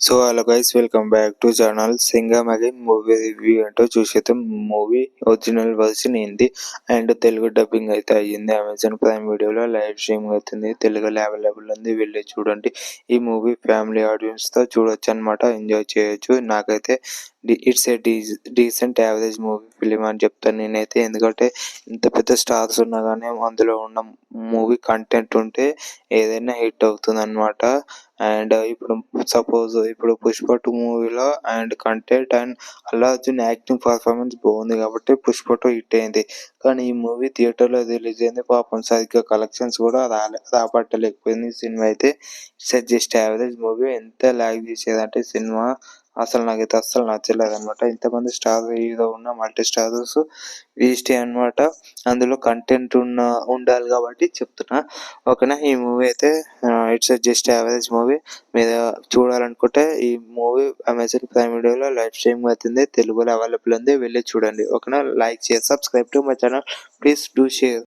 So hello guys, welcome back to channel Singham again movie review ఏంటో చూసేద్దాం. Movie original version Hindi and Telugu dubbing అయితే అయ్యింది. Amazon Prime వీడియోలో live streaming అవుతుంది. తెలుగులో అవైలబుల్ ఉంది, వెళ్ళి చూడండి. ఈ మూవీ ఫ్యామిలీ ఆడియన్స్తో చూడొచ్చు అనమాట, ఎంజాయ్ చేయొచ్చు. నాకైతే it's a decent average movie film అని చెప్తాను నేనైతే. ఎందుకంటే ఇంత పెద్ద స్టార్స్ ఉన్నా కానీ అందులో ఉన్న మూవీ కంటెంట్ ఉంటే ఏదైనా హిట్ అవుతుంది అనమాట. అండ్ ఇప్పుడు పుష్ప 2 మూవీలో and content and Allu Arjun acting performance బాగుంది కాబట్టి పుష్ప 2 హిట్ అయింది. కానీ ఈ మూవీ థియేటర్లో రిలీజ్ అయింది, పాపం సరిగ్గా కలెక్షన్స్ కూడా రాబట్టలేకపోయింది. సినిమా అయితే ఇట్స్ జస్ట్ యావరేజ్ మూవీ. ఎంత ల్యాగ్ చేసేదంటే సినిమా అసలు నాకైతే అస్సలు నచ్చలేదు అనమాట. ఇంతమంది స్టార్ హీరో ఉన్న మల్టీ స్టార్స్ వేస్ట్ అనమాట. అందులో కంటెంట్ ఉండాలి కాబట్టి చెప్తున్నా, ఓకేనా. ఈ మూవీ అయితే ఇట్స్ జస్ట్ యావరేజ్ మూవీ. మీరు చూడాలనుకుంటే ఈ మూవీ అమెజాన్ ప్రైమ్ వీడియోలో లైవ్ స్ట్రీమ్ అవుతుంది, తెలుగులో అవైలబుల్ ఉంది, వెళ్ళి చూడండి, ఓకేనా. Like share subscribe to my channel, please do share.